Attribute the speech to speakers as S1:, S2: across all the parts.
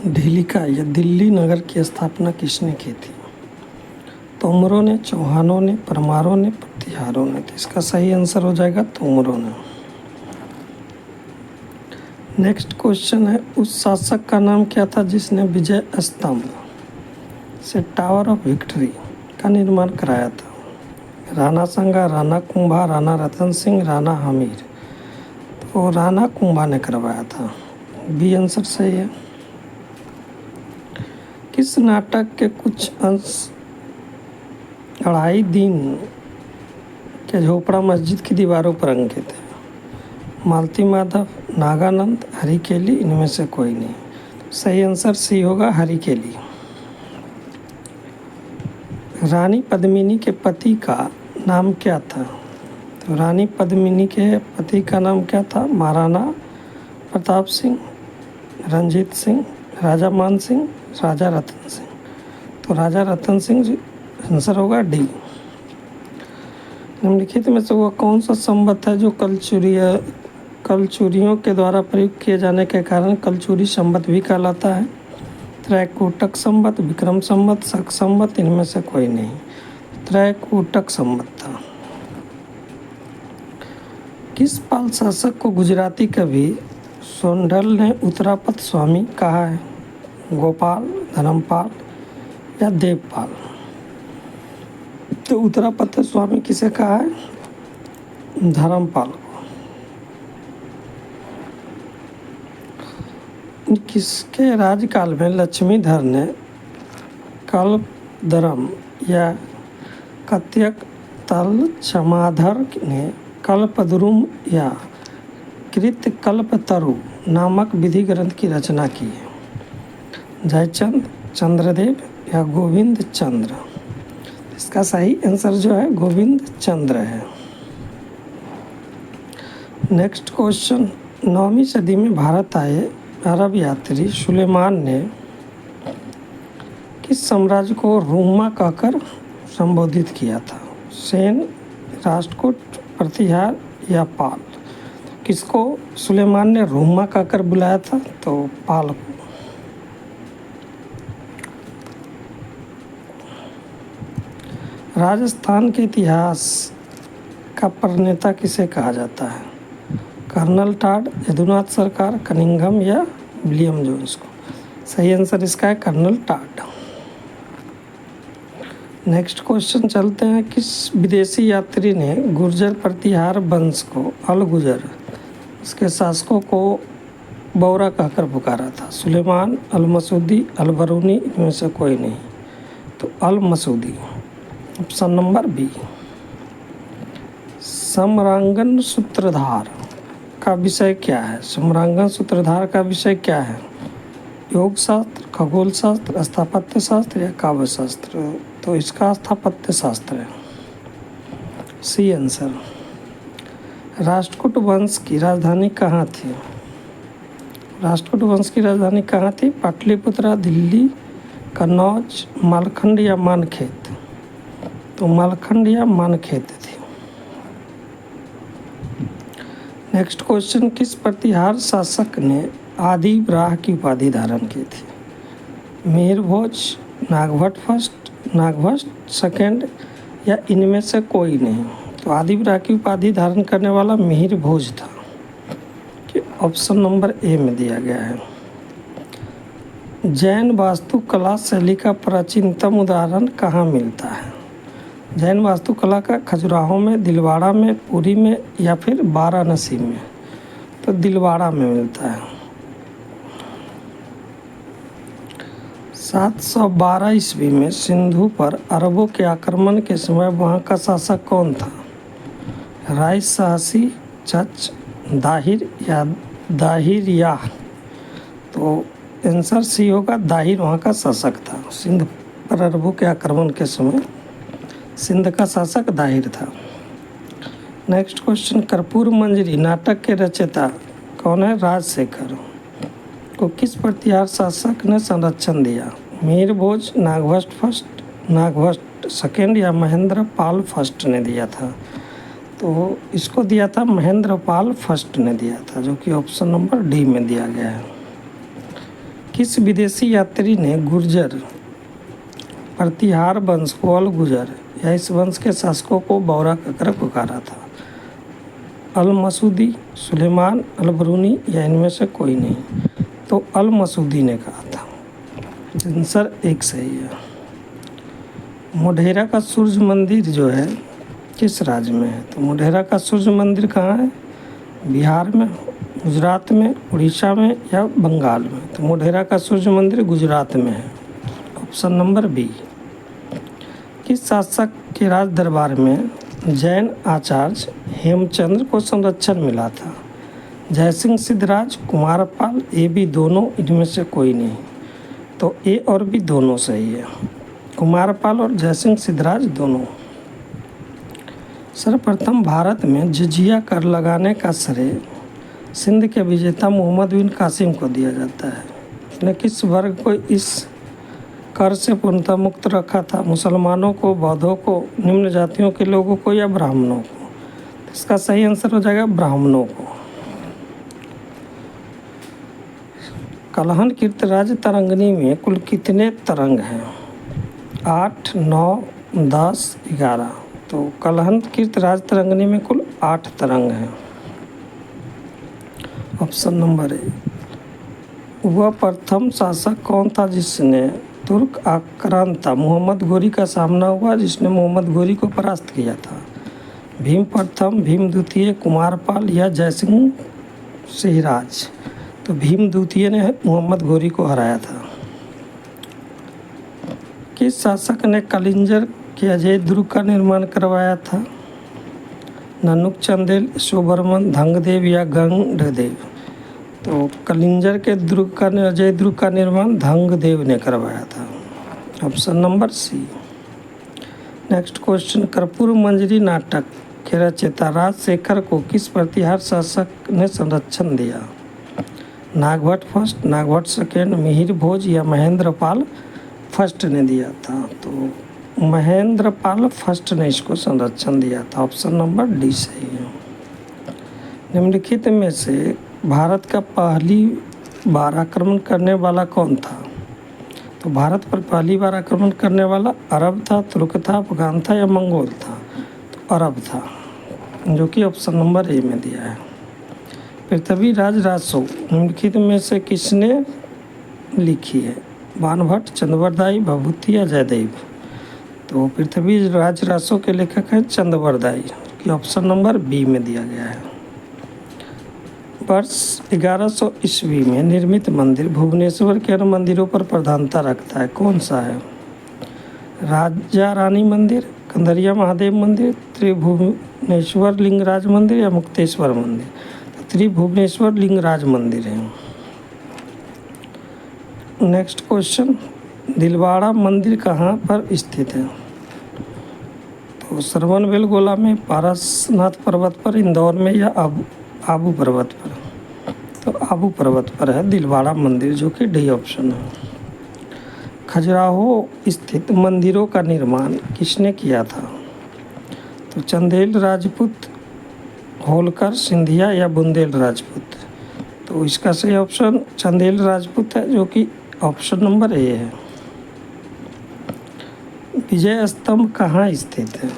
S1: ढीलिका या दिल्ली नगर की स्थापना किसने की थी? तोमरों ने, चौहानों ने, परमारों ने, प्रतिहारों ने। तो इसका सही आंसर हो जाएगा तोमरों ने। नेक्स्ट क्वेश्चन है, उस शासक का नाम क्या था जिसने विजय स्तंभ से टावर ऑफ विक्ट्री का निर्माण कराया था? राणा संगा, राणा कुंभा, राणा रतन सिंह, राणा हमीर। तो राणा कुंभा ने करवाया था। बी आंसर सही है। किस नाटक के कुछ अंश 2.5 दिन के झोपड़ा मस्जिद की दीवारों पर अंकित है? मालती माधव, नागानंद, हरिकेली, इनमें से कोई नहीं। सही आंसर सी होगा, हरिकेली। रानी पद्मिनी के पति का नाम क्या था? तो रानी पद्मिनी के पति का नाम क्या था? महाराणा प्रताप सिंह, रंजीत सिंह, राजा मान सिंह, राजा रतन सिंह। तो राजा रतन सिंह आंसर होगा डी। निम्नलिखित में से वह कौन सा संवत है जो कलचुरियों के द्वारा प्रयुक्त किए जाने के कारण कलचुरी संवत भी कहलाता है? त्रैकूटक संवत, विक्रम संवत, शक संवत, इनमें से कोई नहीं। त्रैकूटक संवत था। किस पाल शासक को गुजराती कवि सोंढल ने उत्तरापथ स्वामी कहा है? गोपाल, धर्मपाल या देवपाल? तो उत्तरापथ स्वामी किसे कहा है? धर्मपाल को। किसके राज्यकाल में लक्ष्मीधर ने कल्पद्रुम या कत्यक तलछमाधर ने कल्पद्रुम या कृतकल्पतरु नामक विधि ग्रंथ की रचना की है? जयचंद, चंद्रदेव या गोविंद चंद्र? इसका सही आंसर जो है गोविंद चंद्र है। नेक्स्ट क्वेश्चन, 9वीं सदी में भारत आए अरब यात्री सुलेमान ने किस साम्राज्य को रूमा कहकर संबोधित किया था? सेन, राष्ट्रकूट, प्रतिहार या पाल? किसको सुलेमान ने रूमा कहकर बुलाया था? तो पाल को। राजस्थान के इतिहास का प्रणेता किसे कहा जाता है? कर्नल टॉड, यदुनाथ सरकार, कनिंघम या विलियम जोन्स को? सही आंसर इसका है कर्नल टॉड। नेक्स्ट क्वेश्चन चलते हैं, किस विदेशी यात्री ने गुर्जर प्रतिहार वंश को अल गुजर इसके शासकों को बौरा कहकर पुकारा था? सुलेमान, अल मसूदी, अल बरूनी, इनमें से कोई नहीं। तो अल मसूदी, ऑप्शन नंबर बी। सम्रांगन सूत्रधार का विषय क्या है? सम्रांगन सूत्रधार का विषय क्या है? योग शास्त्र, खगोल शास्त्र, स्थापत्य शास्त्र या काव्य शास्त्र? तो इसका स्थापत्य शास्त्र है। C answer. राष्ट्रकूट वंश की राजधानी कहाँ थी? राष्ट्रकूट वंश की राजधानी कहाँ थी? पाटलिपुत्रा, दिल्ली, कन्नौज, मालखंड या मानखेत? तो मालखंड या मानखेत थी। नेक्स्ट क्वेश्चन, किस प्रतिहार शासक ने आदि वराह की उपाधि धारण की थी? मिहिर भोज, नागभट्ट फर्स्ट, नागभट्ट सेकेंड या इनमें से कोई नहीं? तो आदि वराह की उपाधि धारण करने वाला मिहिर भोज था, कि ऑप्शन नंबर ए में दिया गया है। जैन वास्तुकला शैली का प्राचीनतम उदाहरण कहाँ मिलता है? जैन वास्तुकला का खजुराहो में, दिलवाड़ा में, पुरी में या फिर वाराणसी में? तो दिलवाड़ा में मिलता है। 712 ईस्वी में सिंधु पर अरबों के आक्रमण के समय वहाँ का शासक कौन था? राय साहसी, चच, दाहिर या दाहिरिया? तो आंसर सी होगा, दाहिर वहाँ का शासक था। सिंध पर अरबों के आक्रमण के समय सिंध का शासक दाहिर था। नेक्स्ट क्वेश्चन, कर्पूर मंजरी नाटक के रचयिता कौन है? राजशेखर को किस प्रतिहार शासक ने संरक्षण दिया? मिहिर भोज, नागभट्ट फर्स्ट, नागभट्ट सेकेंड या महेंद्र पाल फर्स्ट ने दिया था? तो इसको दिया था महेंद्र पाल फर्स्ट ने दिया था, जो कि ऑप्शन नंबर डी में दिया गया है। किस विदेशी यात्री ने गुर्जर प्रतिहार वंश को अल गुजर या इस वंश के शासकों को बौरा कहकर पुकारा था? अल मसूदी, सुलेमान, अल ब्रूनी या इनमें से कोई नहीं? तो अल मसूदी ने कहा था। आंसर एक सही है। मोढेरा का सूर्य मंदिर जो है किस राज्य में है? तो मोढेरा का सूर्य मंदिर कहाँ है? बिहार में, गुजरात में, उड़ीसा में या बंगाल में? तो मोढेरा का सूर्य मंदिर गुजरात में है। Option number B. किस शासक के राज दरबार में जैन आचार्य हेमचंद्र को संरक्षण मिला था? जयसिंह सिद्धराज, कुमारपाल, ए बी दोनों, इनमें से कोई नहीं? तो ए और बी दोनों सही है। कुमारपाल और जयसिंह सिद्धराज दोनों। सर्वप्रथम भारत में जजिया कर लगाने का श्रेय सिंध के विजेता मोहम्मद बिन कासिम को दिया जाता है। उसने किस वर्ग को इस कर से पूर्णतः मुक्त रखा था? मुसलमानों को, बौद्धों को, निम्न जातियों के लोगों को या ब्राह्मणों को? इसका सही आंसर हो जाएगा ब्राह्मणों को। कलहन कीर्तराज तरंगिणी में कुल कितने तरंग हैं? 8, 9, 10, 11। तो कलहन कीर्तराज तरंगिणी में कुल 8 तरंग हैं। Option number A. वह प्रथम शासक कौन था जिसने तुर्क आक्रांता मोहम्मद गोरी का सामना हुआ, जिसने मोहम्मद गोरी को परास्त किया था? भीम प्रथम, भीम द्वितीय, कुमारपाल या जयसिंह सिहराज? तो भीम द्वितीय ने मोहम्मद गोरी को हराया था। किस शासक ने कलिंजर के अजय दुर्ग का निर्माण करवाया था? ननुक चंदेल, शोभरमन, धंगदेव या गंगदेव? तो कलिंजर के दुर्ग का अजय दुर्ग का निर्माण धंगदेव ने करवाया था। Option number C. Next question. Karpur Manjari नाटक के रचयिता राजशेखर को किस प्रतिहार शासक ने संरक्षण दिया? नागभट्ट फर्स्ट, नागभट्ट सेकेंड, मिहिर भोज या महेंद्र पाल फर्स्ट ने दिया था? तो महेंद्र पाल फर्स्ट ने इसको संरक्षण दिया था। ऑप्शन नंबर डी सही है। निम्नलिखित में से भारत का पहली बार आक्रमण करने वाला कौन था? तो भारत पर पहली बार आक्रमण करने वाला अरब था, तुर्क था, अफगान था या मंगोल था? तो अरब था, जो कि ऑप्शन नंबर ए में दिया है। पृथ्वीराज रासो निम्नलिखित में से किसने लिखी है? बाणभट्ट, चंद्रवरदाई, भभूति या जयदेव? तो पृथ्वीराज रासो के लेखक हैं चंद्रवरदाई, कि ऑप्शन नंबर बी में दिया गया है। वर्ष 1100 ईस्वी में निर्मित मंदिर भुवनेश्वर के अन्य मंदिरों पर प्रधानता रखता है, कौन सा है? राजा रानी मंदिर, कंदरिया महादेव मंदिर, त्रिभुवनेश्वर लिंगराज मंदिर या मुक्तेश्वर मंदिर? तो त्रिभुवनेश्वर लिंगराज मंदिर है। Next question. दिलवाड़ा मंदिर कहाँ पर स्थित है? तो श्रवणबेलगोला में, पारसनाथ पर्वत पर, इंदौर में या आबू पर्वत पर? तो आबू पर्वत पर है दिलवाड़ा मंदिर, जो कि डी ऑप्शन है। खजुराहो स्थित मंदिरों का निर्माण किसने किया था? तो चंदेल राजपूत, होलकर, सिंधिया या बुंदेल राजपूत? तो इसका सही ऑप्शन चंदेल राजपूत है, जो कि ऑप्शन नंबर ए है। विजय स्तंभ कहाँ स्थित है?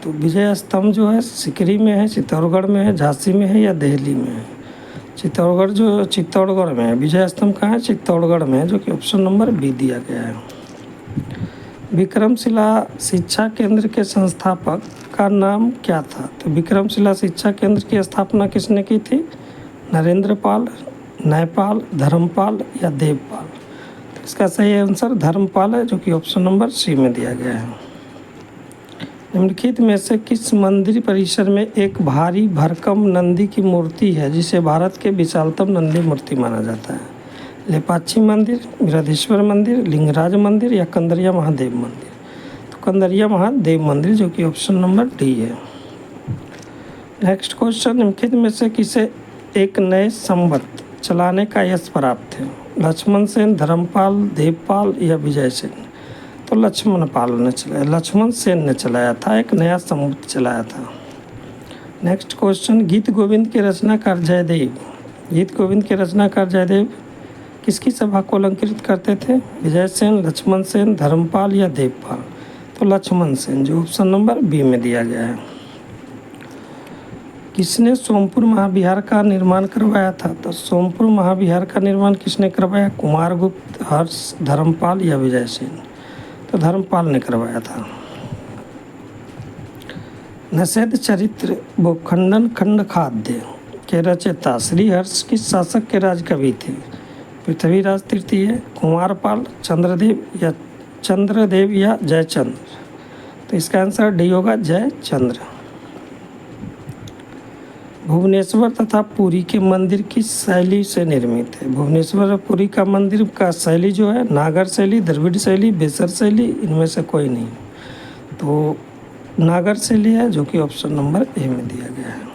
S1: तो विजय स्तंभ जो है सिकरी में है, चित्तौड़गढ़ में है, झांसी में है या दिल्ली में है? चित्तौड़गढ़ में है। विजय स्तंभ कहाँ है? चित्तौड़गढ़ में है, जो कि ऑप्शन नंबर बी दिया गया है। विक्रमशिला शिक्षा केंद्र के संस्थापक का नाम क्या था? तो विक्रमशिला शिक्षा केंद्र की स्थापना किसने की थी? नरेंद्र पाल, न्यायपाल, धर्मपाल या देवपाल? तो इसका सही आंसर धर्मपाल है, जो कि ऑप्शन नंबर सी में दिया गया है। निम्नलिखित में से किस मंदिर परिसर में एक भारी भरकम नंदी की मूर्ति है, जिसे भारत के विशालतम नंदी मूर्ति माना जाता है? लेपाक्षी मंदिर, बृहदेश्वर मंदिर, लिंगराज मंदिर या कंदरिया महादेव मंदिर? तो कंदरिया महादेव मंदिर, जो कि ऑप्शन नंबर डी है। Next question. निम्नलिखित में से किसे एक नए संवत चलाने का यश प्राप्त है? लक्ष्मण सेन, धर्मपाल, देवपाल या विजय सेन? तो लक्ष्मण सेन ने चलाया था, एक नया संवत चलाया था। Next question. गीत गोविंद के रचनाकार जयदेव किसकी सभा को अलंकृत करते थे? विजय सेन, लक्ष्मण सेन, धर्मपाल या देवपाल? तो लक्ष्मण सेन, जो ऑप्शन नंबर बी में दिया गया है। किसने सोमपुर महाविहार का निर्माण करवाया था? तो सोमपुर महाविहार का निर्माण किसने करवाया? कुमारगुप्त, हर्ष, धर्मपाल या विजय सेन? तो धर्मपाल ने करवाया था। नषेध चरित्र भूखंडन खंड खाद्य के रचयिता श्रीहर्ष किस शासक के राज कवि थे? पृथ्वीराज तृतीय, कुमारपाल, चंद्रदेव या जयचंद्र? तो इसका आंसर डी होगा, जयचंद्र। भुवनेश्वर तथा पुरी के मंदिर किस शैली से निर्मित है? भुवनेश्वर और पुरी का मंदिर का शैली जो है नागर शैली, द्रविड़ शैली, बेसर शैली, इनमें से कोई नहीं। तो नागर शैली है, जो कि ऑप्शन नंबर ए में दिया गया है।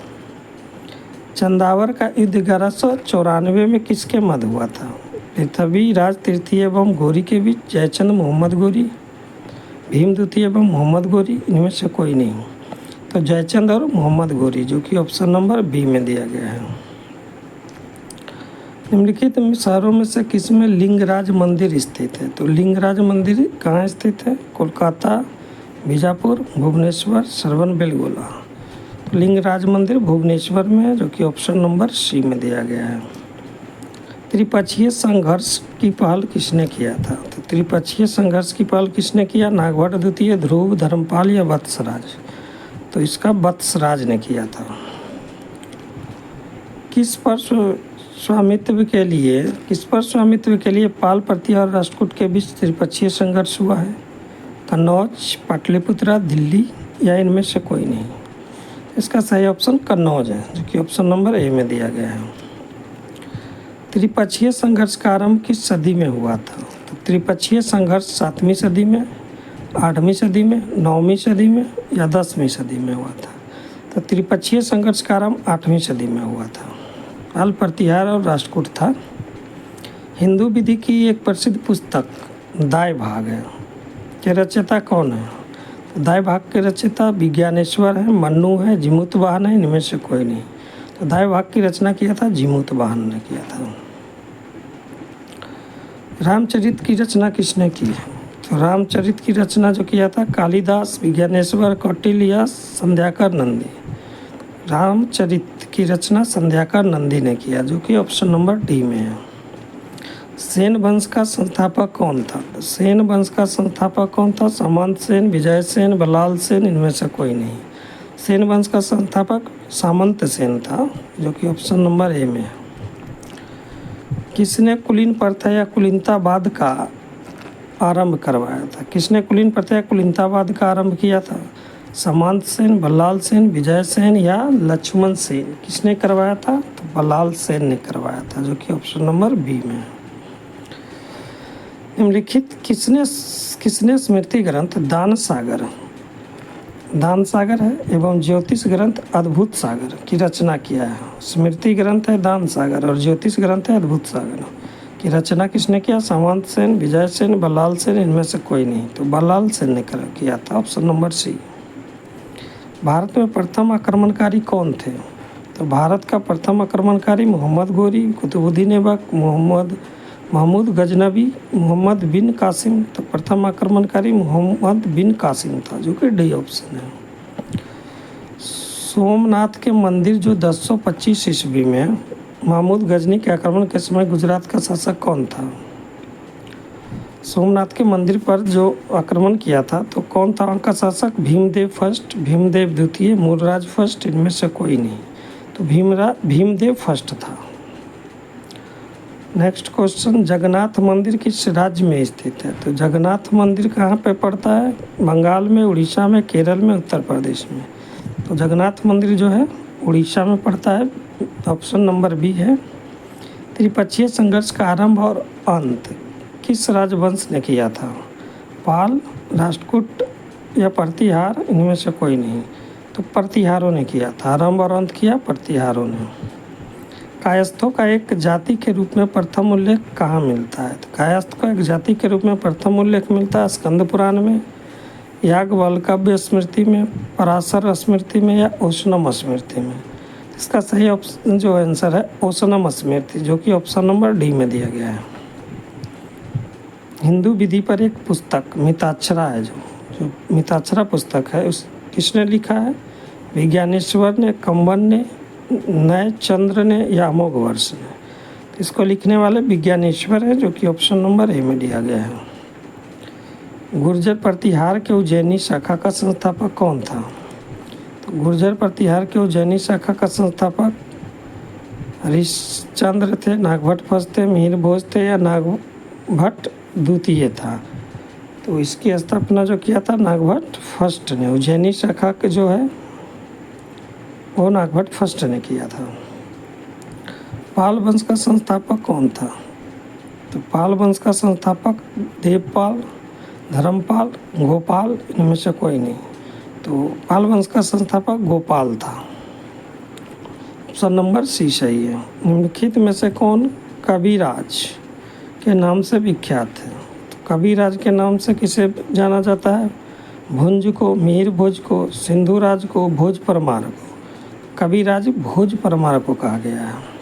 S1: चंदावर का युद्ध 1194 में किसके मध्य हुआ था? पृथ्वीराज तृतीय एवं घोरी के बीच, जयचंद, मोहम्मद घोरी, भीम द्वितीय एवं मोहम्मद घोरी, इनमें से कोई नहीं। तो जयचंद और मोहम्मद घोरी, जो कि ऑप्शन नंबर बी में दिया गया है। निम्नलिखित शहरों में से किसमें लिंगराज मंदिर स्थित है? तो लिंगराज मंदिर कहाँ स्थित है? कोलकाता, बीजापुर, भुवनेश्वर, श्रवणबेलगोला? तो लिंगराज मंदिर भुवनेश्वर में है, जो कि ऑप्शन नंबर सी में दिया गया है। त्रिपक्षीय संघर्ष की पहल किसने किया था? तो त्रिपक्षीय संघर्ष की पहल किसने किया? नागभट्ट द्वितीय, ध्रुव, धर्मपाल या वत्सराज? तो इसका वत्सराज ने किया था। किस पर स्वामित्व के लिए पाल, प्रतिहार और राष्ट्रकूट के बीच त्रिपक्षीय संघर्ष हुआ है? कन्नौज, पाटलिपुत्रा, दिल्ली या इनमें से कोई नहीं? इसका सही ऑप्शन कन्नौज है, जो कि ऑप्शन नंबर ए में दिया गया है। त्रिपक्षीय संघर्ष का आरंभ किस सदी में हुआ था? तो त्रिपक्षीय संघर्ष 7वीं सदी में, 8वीं सदी में, 9वीं सदी में या 10वीं सदी में हुआ था? तो त्रिपक्षीय संघर्ष का आरंभ 8वीं सदी में हुआ था। पाल, प्रतिहार और राष्ट्रकूट था। हिंदू विधि की एक प्रसिद्ध पुस्तक दाय भाग है, के रचयिता कौन है? तो दाय भाग के रचयिता विज्ञानेश्वर है, मन्नू है, जिमूतवाहन है, इनमें से कोई नहीं। तो दाय भाग की रचना किया था जिमूतवाहन ने किया था। रामचरित की रचना किसने की है? तो रामचरित की रचना जो किया था कालिदास, विज्ञानेश्वर, कौटिल्य या संध्याकर नंदी? रामचरित की रचना संध्याकर नंदी ने किया, जो कि ऑप्शन नंबर डी में है। सेन वंश का संस्थापक कौन था? सेन वंश का संस्थापक कौन था? सामंत सेन, विजय सेन, बल्लाल सेन, इनमें से कोई नहीं। सेन वंश का संस्थापक सामंत सेन था, जो कि ऑप्शन नंबर ए में है। किसने कुलीन प्रथा या कुलीनतावाद का आरंभ करवाया था? किसने कुलीन प्रथा या कुलीनतावाद का आरंभ किया था? सामंत सेन, बल्लाल सेन, विजय सेन या लक्ष्मण सेन? किसने करवाया था? तो बल्लाल सेन ने करवाया था, जो कि ऑप्शन नंबर बी में है। निम्नलिखित किसने स्मृति ग्रंथ दान सागर है एवं ज्योतिष ग्रंथ अद्भुत सागर की रचना किया है? स्मृति ग्रंथ है दान सागर और ज्योतिष ग्रंथ है अद्भुत सागर की रचना किसने किया? सामंत सेन, विजय सेन, बल्लाल सेन, इनमें से कोई नहीं। तो बल्लाल सेन ने किया था, ऑप्शन नंबर सी। भारत में प्रथम आक्रमणकारी कौन थे? तो भारत का प्रथम आक्रमणकारी मोहम्मद घोरी, कुतुबुद्दीन ऐबक, महमूद गजनबी, मोहम्मद बिन कासिम? तो प्रथम आक्रमणकारी मोहम्मद बिन कासिम था, जो कि डी ऑप्शन है। सोमनाथ के मंदिर जो 1025 ईस्वी में महमूद गजनी के आक्रमण के समय गुजरात का शासक कौन था? सोमनाथ के मंदिर पर जो आक्रमण किया था तो कौन था उनका शासक? भीमदेव फर्स्ट, भीमदेव द्वितीय, मूलराज फर्स्ट, इनमें से कोई नहीं। तो भीमदेव फर्स्ट था। नेक्स्ट क्वेश्चन, जगन्नाथ मंदिर किस राज्य में स्थित है? तो जगन्नाथ मंदिर कहाँ पे पड़ता है? बंगाल में, उड़ीसा में, केरल में, उत्तर प्रदेश में? तो जगन्नाथ मंदिर जो है उड़ीसा में पड़ता है, ऑप्शन नंबर बी है। त्रिपक्षीय संघर्ष का आरंभ और अंत किस राजवंश ने किया था? पाल, राष्ट्रकूट या प्रतिहार? इनमें से कोई नहीं। तो प्रतिहारों ने किया था। आरंभ और अंत किया प्रतिहारों ने। कायस्थों का एक जाति के रूप में प्रथम उल्लेख कहाँ मिलता है? तो कायस्थ का एक जाति के रूप में प्रथम उल्लेख मिलता है स्कंद पुराण में, याज्ञवल्क्य स्मृति में, पराशर स्मृति में या ओशनम स्मृति में? इसका सही ऑप्शन जो आंसर है ओशनम स्मृति, जो कि ऑप्शन नंबर डी में दिया गया है। हिंदू विधि पर एक पुस्तक मिताक्षरा है, जो मिताक्षरा पुस्तक है, उस किसने लिखा है? विज्ञानेश्वर ने, कंबन ने, नय चंद्र ने या अमोघवर्ष ने? तो इसको लिखने वाले विज्ञानेश्वर है, जो कि ऑप्शन नंबर ए में दिया गया है। गुर्जर प्रतिहार के उज्जैनी शाखा का संस्थापक कौन था? तो गुर्जर प्रतिहार के उज्जैनी शाखा का संस्थापक हरिश्चंद्र थे, नागभट्ट फर्स्ट थे, मिहिर भोज थे या नागभट्ट द्वितीय था? तो इसकी स्थापना जो किया था नागभट्ट फर्स्ट ने, उज्जैनी शाखा के जो है वो नागभट्ट फर्स्ट ने किया था। पाल वंश का संस्थापक कौन था? तो पाल वंश का संस्थापक देवपाल, धर्मपाल, गोपाल, इनमें से कोई नहीं। तो पाल वंश का संस्थापक गोपाल था। ऑप्शन नंबर सी सही है। निम्नलिखित में से कौन कविराज के नाम से विख्यात है? तो कविराज के नाम से किसे जाना जाता है? भुंज को, मिहिर भोज को, सिंधुराज को, भोज परमार को? कविराज भोज परमार को कहा गया है।